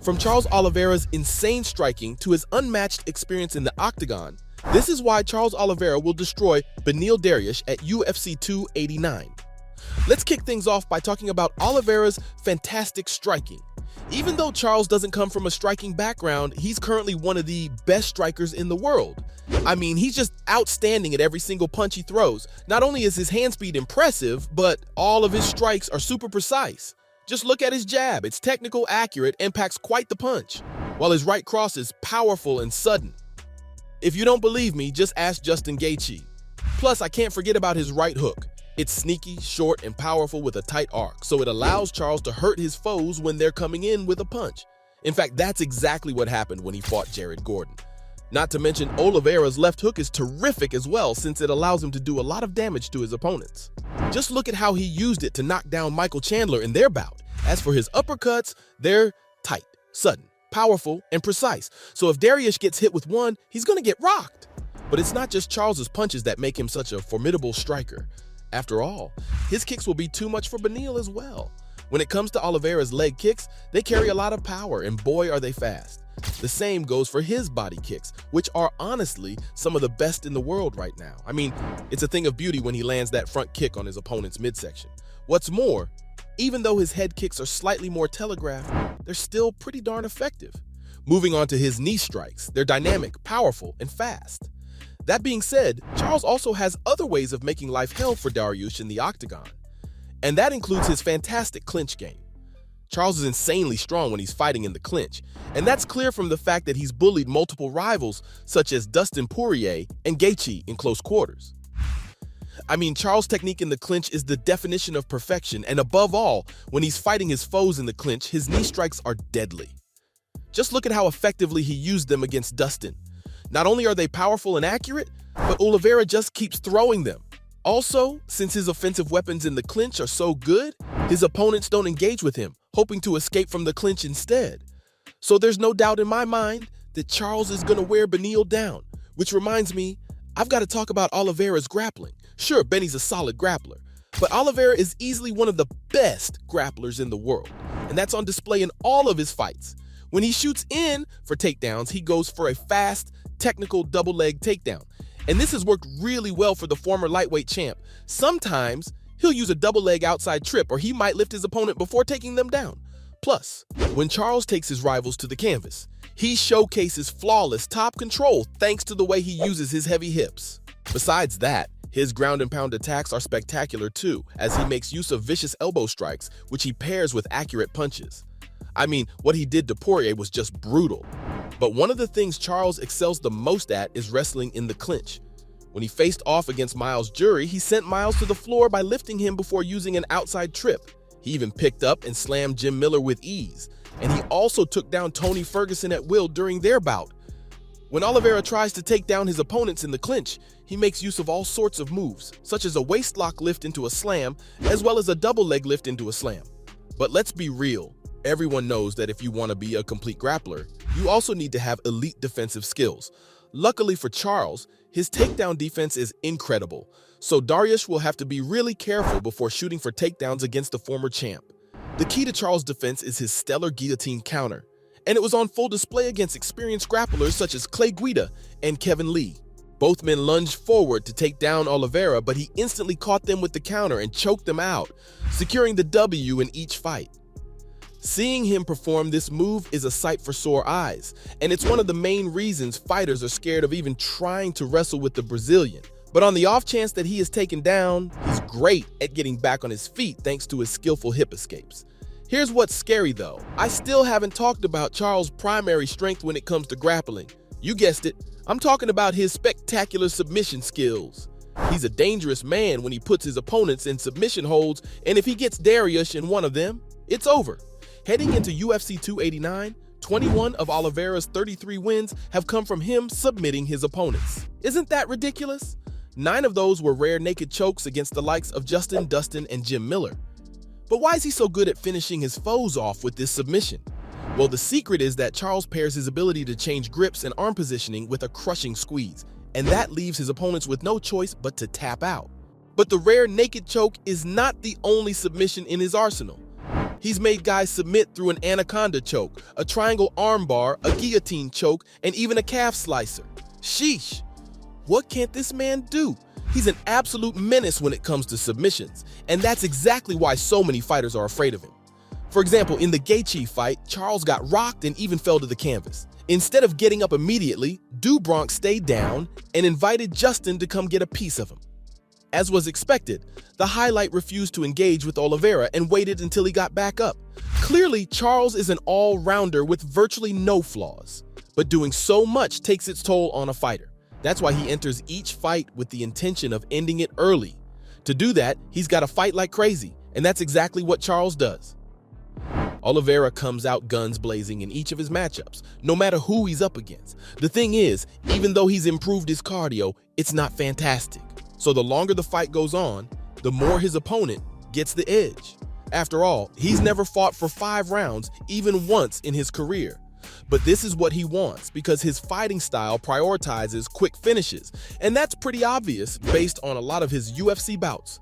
From Charles Oliveira's insane striking to his unmatched experience in the octagon, this is why Charles Oliveira will destroy Beneil Dariush at UFC 289. Let's kick things off by talking about Oliveira's fantastic striking. Even though Charles doesn't come from a striking background, he's currently one of the best strikers in the world. I mean, he's just outstanding at every single punch he throws. Not only is his hand speed impressive, but all of his strikes are super precise. Just look at his jab. It's technical, accurate, and packs quite the punch, while his right cross is powerful and sudden. If you don't believe me, just ask Justin Gaethje. Plus, I can't forget about his right hook. It's sneaky, short, and powerful with a tight arc, so it allows Charles to hurt his foes when they're coming in with a punch. In fact, that's exactly what happened when he fought Jared Gordon. Not to mention, Oliveira's left hook is terrific as well, since it allows him to do a lot of damage to his opponents. Just look at how he used it to knock down Michael Chandler in their bout. As for his uppercuts, they're tight, sudden, powerful, and precise. So if Dariush gets hit with one, he's gonna get rocked. But it's not just Charles's punches that make him such a formidable striker. After all, his kicks will be too much for Beneil as well. When it comes to Oliveira's leg kicks, they carry a lot of power, and boy are they fast. The same goes for his body kicks, which are honestly some of the best in the world right now. I mean, it's a thing of beauty when he lands that front kick on his opponent's midsection. What's more, even though his head kicks are slightly more telegraphed, they're still pretty darn effective. Moving on to his knee strikes, they're dynamic, powerful, and fast. That being said, Charles also has other ways of making life hell for Dariush in the octagon. And that includes his fantastic clinch game. Charles is insanely strong when he's fighting in the clinch, and that's clear from the fact that he's bullied multiple rivals such as Dustin Poirier and Gaethje in close quarters. I mean, Charles' technique in the clinch is the definition of perfection, and above all, when he's fighting his foes in the clinch, his knee strikes are deadly. Just look at how effectively he used them against Dustin. Not only are they powerful and accurate, but Oliveira just keeps throwing them. Also, since his offensive weapons in the clinch are so good, his opponents don't engage with him, hoping to escape from the clinch instead. So there's no doubt in my mind that Charles is going to wear Beneil down, which reminds me, I've got to talk about Oliveira's grappling. Sure, Benny's a solid grappler, but Oliveira is easily one of the best grapplers in the world, and that's on display in all of his fights. When he shoots in for takedowns, he goes for a fast, technical double leg takedown. And this has worked really well for the former lightweight champ. Sometimes he'll use a double leg outside trip, or he might lift his opponent before taking them down. Plus, when Charles takes his rivals to the canvas, he showcases flawless top control thanks to the way he uses his heavy hips. Besides that, his ground and pound attacks are spectacular too, as he makes use of vicious elbow strikes, which he pairs with accurate punches. I mean, what he did to Poirier was just brutal. But one of the things Charles excels the most at is wrestling in the clinch. When he faced off against Miles Jury, he sent Miles to the floor by lifting him before using an outside trip. He even picked up and slammed Jim Miller with ease. And he also took down Tony Ferguson at will during their bout. When Oliveira tries to take down his opponents in the clinch, he makes use of all sorts of moves, such as a waistlock lift into a slam, as well as a double leg lift into a slam. But let's be real. Everyone knows that if you want to be a complete grappler, you also need to have elite defensive skills. Luckily for Charles, his takedown defense is incredible, so Dariush will have to be really careful before shooting for takedowns against the former champ. The key to Charles' defense is his stellar guillotine counter, and it was on full display against experienced grapplers such as Clay Guida and Kevin Lee. Both men lunged forward to take down Oliveira, but he instantly caught them with the counter and choked them out, securing the W in each fight. Seeing him perform this move is a sight for sore eyes, and it's one of the main reasons fighters are scared of even trying to wrestle with the Brazilian. But on the off chance that he is taken down, he's great at getting back on his feet thanks to his skillful hip escapes. Here's what's scary though. I still haven't talked about Charles' primary strength when it comes to grappling. You guessed it, I'm talking about his spectacular submission skills. He's a dangerous man when he puts his opponents in submission holds, and if he gets Dariush in one of them, it's over. Heading into UFC 289, 21 of Oliveira's 33 wins have come from him submitting his opponents. Isn't that ridiculous? 9 of those were rare naked chokes against the likes of Justin, Dustin, and Jim Miller. But why is he so good at finishing his foes off with this submission? Well, the secret is that Charles pairs his ability to change grips and arm positioning with a crushing squeeze, and that leaves his opponents with no choice but to tap out. But the rare naked choke is not the only submission in his arsenal. He's made guys submit through an anaconda choke, a triangle armbar, a guillotine choke, and even a calf slicer. Sheesh! What can't this man do? He's an absolute menace when it comes to submissions, and that's exactly why so many fighters are afraid of him. For example, in the Gaethje fight, Charles got rocked and even fell to the canvas. Instead of getting up immediately, do Bronx stayed down and invited Justin to come get a piece of him. As was expected, the highlight refused to engage with Oliveira and waited until he got back up. Clearly, Charles is an all-rounder with virtually no flaws, but doing so much takes its toll on a fighter. That's why he enters each fight with the intention of ending it early. To do that, he's got to fight like crazy, and that's exactly what Charles does. Oliveira comes out guns blazing in each of his matchups, no matter who he's up against. The thing is, even though he's improved his cardio, it's not fantastic. So the longer the fight goes on, the more his opponent gets the edge. After all, he's never fought for 5 rounds, even once in his career. But this is what he wants because his fighting style prioritizes quick finishes, and that's pretty obvious based on a lot of his UFC bouts.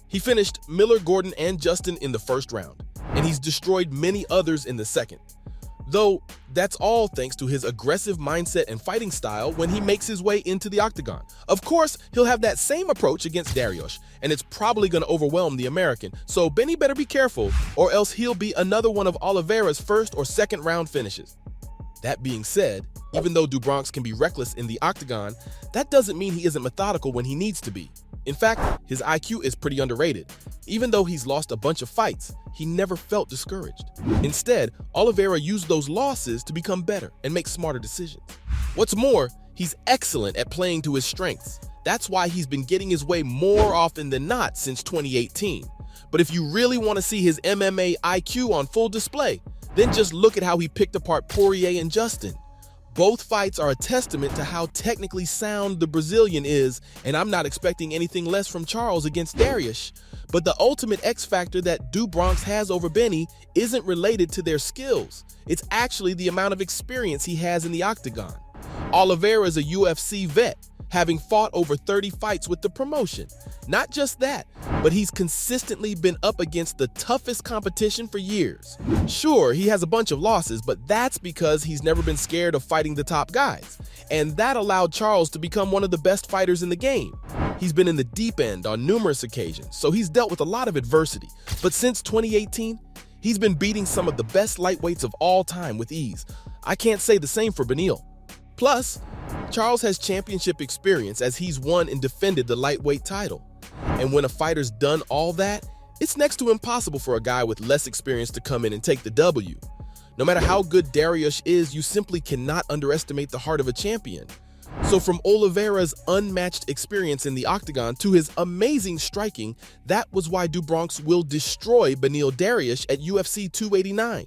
He finished Miller, Gordon, and Justin in the first round, and he's destroyed many others in the second. Though, that's all thanks to his aggressive mindset and fighting style when he makes his way into the octagon. Of course, he'll have that same approach against Dariush, and it's probably going to overwhelm the American, so Benny better be careful, or else he'll be another one of Oliveira's first or second round finishes. That being said, even though do Bronx can be reckless in the octagon, that doesn't mean he isn't methodical when he needs to be. In fact, his IQ is pretty underrated. Even though he's lost a bunch of fights, he never felt discouraged. Instead, Oliveira used those losses to become better and make smarter decisions. What's more, he's excellent at playing to his strengths. That's why he's been getting his way more often than not since 2018. But if you really want to see his MMA IQ on full display, then just look at how he picked apart Poirier and Justin. Both fights are a testament to how technically sound the Brazilian is, and I'm not expecting anything less from Charles against Dariush. But the ultimate X factor that do Bronx has over Benny isn't related to their skills. It's actually the amount of experience he has in the octagon. Oliveira is a UFC vet, having fought over 30 fights with the promotion. Not just that, but he's consistently been up against the toughest competition for years. Sure, he has a bunch of losses, but that's because he's never been scared of fighting the top guys. And that allowed Charles to become one of the best fighters in the game. He's been in the deep end on numerous occasions, so he's dealt with a lot of adversity. But since 2018, he's been beating some of the best lightweights of all time with ease. I can't say the same for Beneil. Plus, Charles has championship experience as he's won and defended the lightweight title. And when a fighter's done all that, it's next to impossible for a guy with less experience to come in and take the W. No matter how good Dariush is, you simply cannot underestimate the heart of a champion. So from Oliveira's unmatched experience in the octagon to his amazing striking, that was why do Bronx will destroy Beneil Dariush at UFC 289.